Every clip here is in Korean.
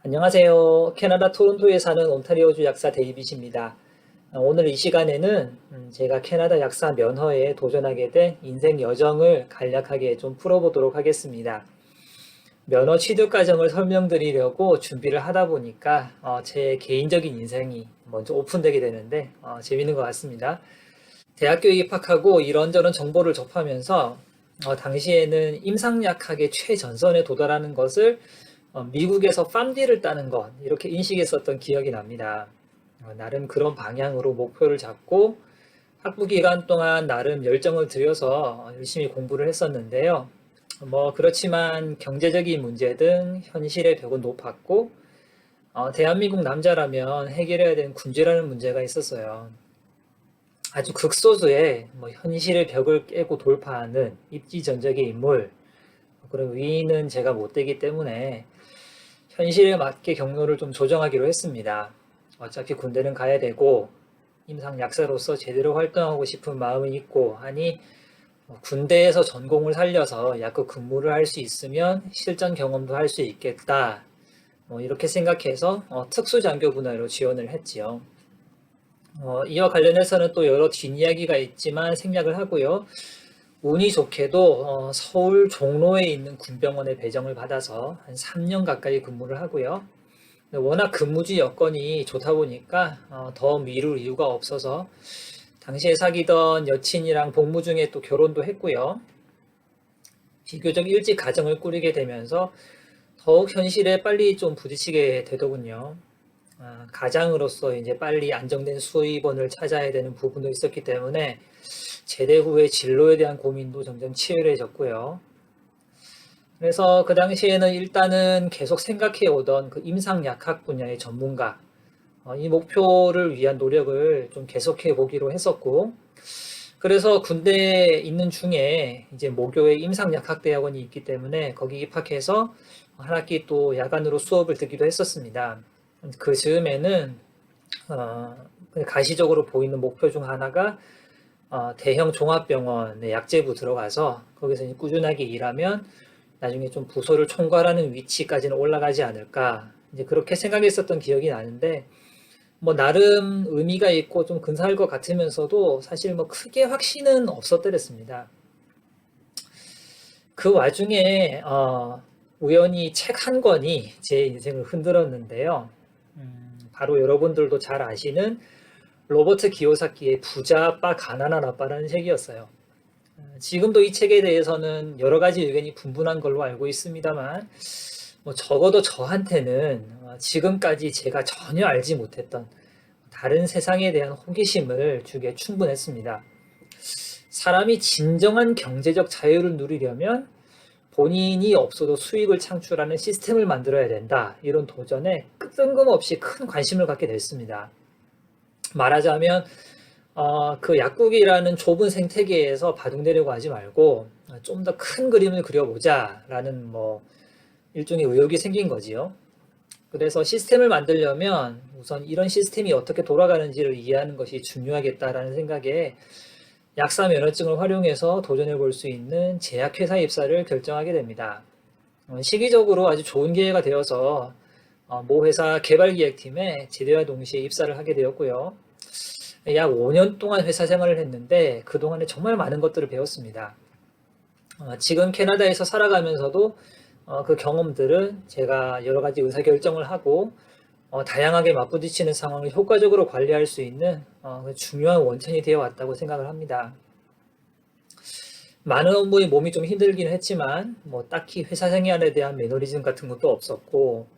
안녕하세요. 캐나다 토론토에 사는 온타리오주 약사 데이빗입니다. 오늘 이 시간에는 제가 캐나다 약사 면허에 도전하게 된 인생 여정을 간략하게 좀 풀어보도록 하겠습니다. 면허 취득 과정을 설명드리려고 준비를 하다 보니까 제 개인적인 인생이 먼저 오픈되게 되는데 재밌는 것 같습니다. 대학교에 입학하고 이런저런 정보를 접하면서 당시에는 임상약학의 최전선에 도달하는 것을 미국에서 팜디를 따는 것 이렇게 인식했었던 기억이 납니다. 나름 그런 방향으로 목표를 잡고 학부 기간 동안 나름 열정을 들여서 열심히 공부를 했었는데요. 그렇지만 경제적인 문제 등 현실의 벽은 높았고 대한민국 남자라면 해결해야 되는 군제라는 문제가 있었어요. 아주 극소수의 현실의 벽을 깨고 돌파하는 입지전적의 인물, 그런 위인은 제가 못 되기 때문에 현실에 맞게 경로를 좀 조정하기로 했습니다. 어차피 군대는 가야 되고 임상 약사로서 제대로 활동하고 싶은 마음은 있고 하니 군대에서 전공을 살려서 약국 근무를 할 수 있으면 실전 경험도 할 수 있겠다. 이렇게 생각해서 특수장교 분야로 지원을 했지요. 이와 관련해서는 또 여러 뒷이야기가 있지만 생략을 하고요. 운이 좋게도 서울 종로에 있는 군병원에 배정을 받아서 한 3년 가까이 근무를 하고요. 워낙 근무지 여건이 좋다 보니까 더 미룰 이유가 없어서 당시에 사귀던 여친이랑 복무 중에 또 결혼도 했고요. 비교적 일찍 가정을 꾸리게 되면서 더욱 현실에 빨리 좀 부딪히게 되더군요. 가장으로서 이제 빨리 안정된 수입원을 찾아야 되는 부분도 있었기 때문에 제대 후에 진로에 대한 고민도 점점 치열해졌고요. 그래서 그 당시에는 일단은 계속 생각해 오던 그 임상약학 분야의 전문가, 이 목표를 위한 노력을 좀 계속해 보기로 했었고, 그래서 군대에 있는 중에 이제 모교에 임상약학대학원이 있기 때문에 거기 입학해서 한 학기 또 야간으로 수업을 듣기도 했었습니다. 그 즈음에는 가시적으로 보이는 목표 중 하나가 대형 종합병원의 약제부 들어가서 거기서 이제 꾸준하게 일하면 나중에 좀 부서를 총괄하는 위치까지는 올라가지 않을까 이제 그렇게 생각했었던 기억이 나는데 나름 의미가 있고 좀 근사할 것 같으면서도 사실 크게 확신은 없었더랬습니다. 그 와중에 우연히 책 한 권이 제 인생을 흔들었는데요. 바로 여러분들도 잘 아시는 로버트 기요사키의 부자 아빠 가난한 아빠라는 책이었어요. 지금도 이 책에 대해서는 여러 가지 의견이 분분한 걸로 알고 있습니다만 적어도 저한테는 지금까지 제가 전혀 알지 못했던 다른 세상에 대한 호기심을 주기에 충분했습니다. 사람이 진정한 경제적 자유를 누리려면 본인이 없어도 수익을 창출하는 시스템을 만들어야 된다. 이런 도전에 뜬금없이 큰 관심을 갖게 됐습니다. 말하자면 그 약국이라는 좁은 생태계에서 바둥대려고 하지 말고 좀 더 큰 그림을 그려보자라는 일종의 의욕이 생긴 거지요. 그래서 시스템을 만들려면 우선 이런 시스템이 어떻게 돌아가는지를 이해하는 것이 중요하겠다라는 생각에 약사 면허증을 활용해서 도전해 볼 수 있는 제약회사 입사를 결정하게 됩니다. 시기적으로 아주 좋은 기회가 되어서 모 회사 개발기획팀에 제대와 동시에 입사를 하게 되었고요. 약 5년 동안 회사 생활을 했는데 그동안에 정말 많은 것들을 배웠습니다. 지금 캐나다에서 살아가면서도 그 경험들은 제가 여러 가지 의사결정을 하고 다양하게 맞부딪히는 상황을 효과적으로 관리할 수 있는 중요한 원천이 되어 왔다고 생각을 합니다. 많은 업무에 몸이 좀 힘들긴 했지만 딱히 회사 생활에 대한 매너리즘 같은 것도 없었고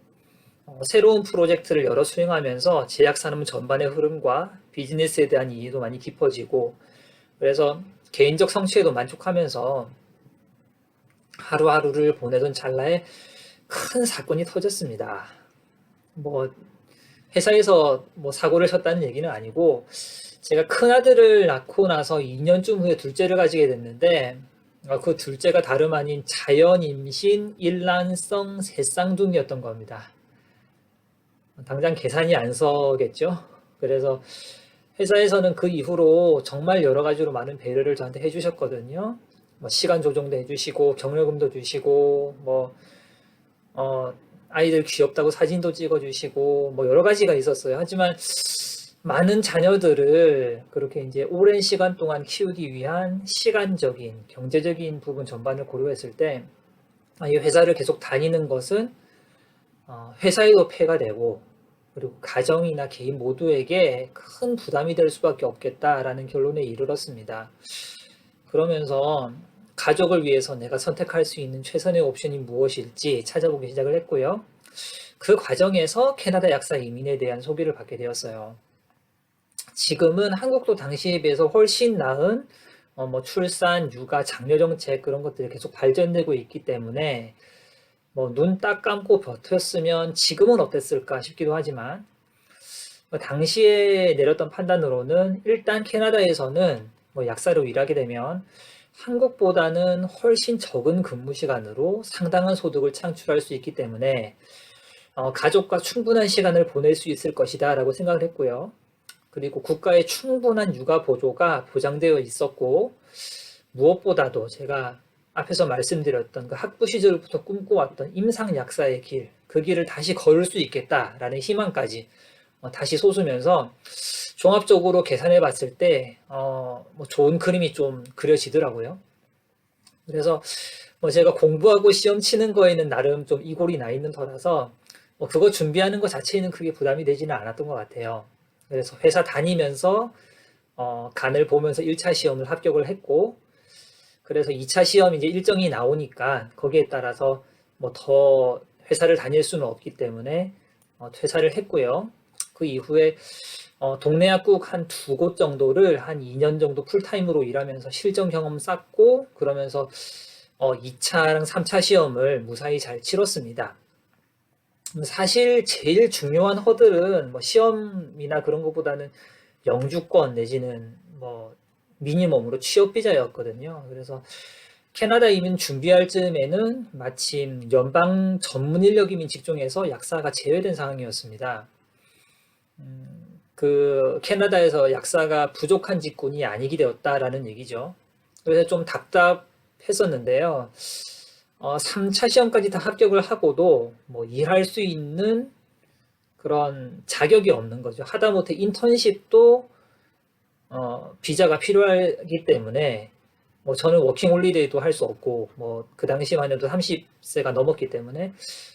새로운 프로젝트를 여러 수행하면서 제약 산업 전반의 흐름과 비즈니스에 대한 이해도 많이 깊어지고 그래서 개인적 성취에도 만족하면서 하루하루를 보내던 찰나에 큰 사건이 터졌습니다. 회사에서 사고를 쳤다는 얘기는 아니고 제가 큰아들을 낳고 나서 2년쯤 후에 둘째를 가지게 됐는데 그 둘째가 다름 아닌 자연 임신 일란성 새쌍둥이였던 겁니다. 당장 계산이 안 서겠죠. 그래서 회사에서는 그 이후로 정말 여러 가지로 많은 배려를 저한테 해주셨거든요. 시간 조정도 해주시고 경력금도 주시고 아이들 귀엽다고 사진도 찍어주시고 뭐 여러 가지가 있었어요. 하지만 많은 자녀들을 그렇게 이제 오랜 시간 동안 키우기 위한 시간적인, 경제적인 부분 전반을 고려했을 때, 이 회사를 계속 다니는 것은 회사에도 폐가 되고, 그리고 가정이나 개인 모두에게 큰 부담이 될 수밖에 없겠다라는 결론에 이르렀습니다. 그러면서 가족을 위해서 내가 선택할 수 있는 최선의 옵션이 무엇일지 찾아보기 시작을 했고요. 그 과정에서 캐나다 약사 이민에 대한 소개를 받게 되었어요. 지금은 한국도 당시에 비해서 훨씬 나은 뭐 출산, 육아, 장려 정책 그런 것들이 계속 발전되고 있기 때문에 뭐 눈 딱 감고 버텼으면 지금은 어땠을까 싶기도 하지만 당시에 내렸던 판단으로는 일단 캐나다에서는 뭐 약사로 일하게 되면 한국보다는 훨씬 적은 근무 시간으로 상당한 소득을 창출할 수 있기 때문에 가족과 충분한 시간을 보낼 수 있을 것이다 라고 생각을 했고요. 그리고 국가의 충분한 육아 보조가 보장되어 있었고, 무엇보다도 제가 앞에서 말씀드렸던 그 학부 시절부터 꿈꿔왔던 임상 약사의 길, 그 길을 다시 걸을 수 있겠다라는 희망까지 다시 솟으면서 종합적으로 계산해 봤을 때 뭐 좋은 그림이 좀 그려지더라고요. 그래서 뭐 제가 공부하고 시험 치는 거에는 나름 좀 이골이 나 있는 터라서 뭐 그거 준비하는 것 자체에는 크게 부담이 되지는 않았던 것 같아요. 그래서 회사 다니면서 간을 보면서 1차 시험을 합격을 했고, 그래서 2차 시험 이제 일정이 나오니까 거기에 따라서 뭐 더 회사를 다닐 수는 없기 때문에 퇴사를 했고요. 그 이후에 동네 약국 한 2곳 정도를 한 2년 정도 풀타임으로 일하면서 실전 경험 쌓고, 그러면서 2차랑 3차 시험을 무사히 잘 치렀습니다. 사실 제일 중요한 허들은 뭐 시험이나 그런 것보다는 영주권 내지는 뭐 미니멈으로 취업 비자였거든요. 그래서 캐나다 이민 준비할 즈음에는 마침 연방 전문 인력 이민 직종에서 약사가 제외된 상황이었습니다. 그 캐나다에서 약사가 부족한 직군이 아니게 되었다라는 얘기죠. 그래서 좀 답답했었는데요. 3차 시험까지 다 합격을 하고도 뭐 일할 수 있는 그런 자격이 없는 거죠. 하다못해 인턴십도 비자가 필요하기 때문에 뭐 저는 워킹 홀리데이도 할 수 없고 뭐 그 당시만 해도 30세가 넘었기 때문에,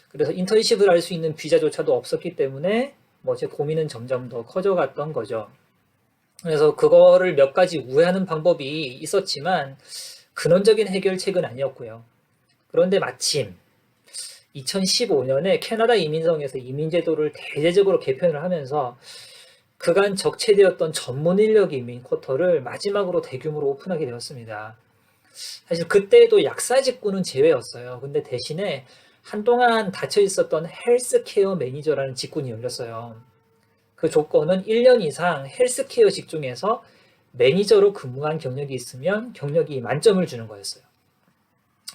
그래서 인턴십을 할 수 있는 비자조차도 없었기 때문에 뭐 제 고민은 점점 더 커져갔던 거죠. 그래서 그거를 몇 가지 우회하는 방법이 있었지만 근원적인 해결책은 아니었고요. 그런데 마침 2015년에 캐나다 이민성에서 이민제도를 대대적으로 개편을 하면서 그간 적체되었던 전문 인력 이민 쿼터를 마지막으로 대규모로 오픈하게 되었습니다. 사실 그때도 약사 직군은 제외였어요. 근데 대신에 한동안 닫혀 있었던 헬스케어 매니저라는 직군이 열렸어요. 그 조건은 1년 이상 헬스케어 직종에서 매니저로 근무한 경력이 있으면 경력이 만점을 주는 거였어요.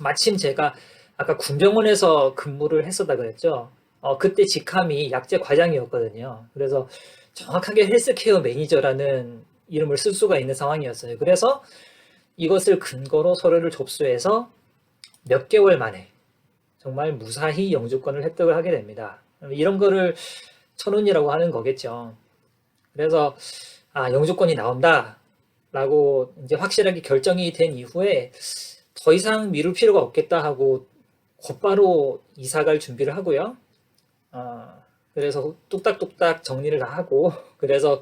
마침 제가 아까 군병원에서 근무를 했었다 그랬죠. 그때 직함이 약제 과장이었거든요. 그래서 정확하게 헬스케어 매니저라는 이름을 쓸 수가 있는 상황이었어요. 그래서 이것을 근거로 서류를 접수해서 몇 개월 만에 정말 무사히 영주권을 획득을 하게 됩니다. 이런 거를 천운이라고 하는 거겠죠. 그래서 영주권이 나온다 라고 이제 확실하게 결정이 된 이후에 더 이상 미룰 필요가 없겠다 하고 곧바로 이사갈 준비를 하고요. 그래서 뚝딱뚝딱 정리를 다 하고, 그래서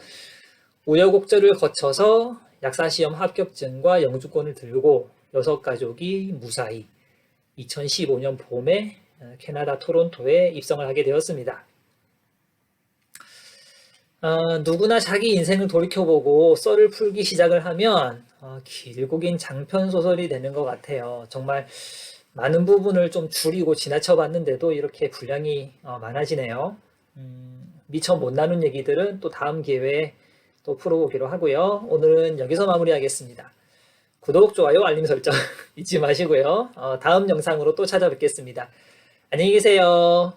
우여곡절을 거쳐서 약사시험 합격증과 영주권을 들고 6가족이 무사히 2015년 봄에 캐나다 토론토에 입성을 하게 되었습니다. 누구나 자기 인생을 돌이켜보고 썰을 풀기 시작을 하면 길고 긴 장편 소설이 되는 것 같아요. 정말 많은 부분을 좀 줄이고 지나쳐 봤는데도 이렇게 분량이 많아지네요. 미처 못 나눈 얘기들은 또 다음 기회에 또 풀어보기로 하고요. 오늘은 여기서 마무리하겠습니다. 구독, 좋아요, 알림 설정 잊지 마시고요. 다음 영상으로 또 찾아뵙겠습니다. 안녕히 계세요.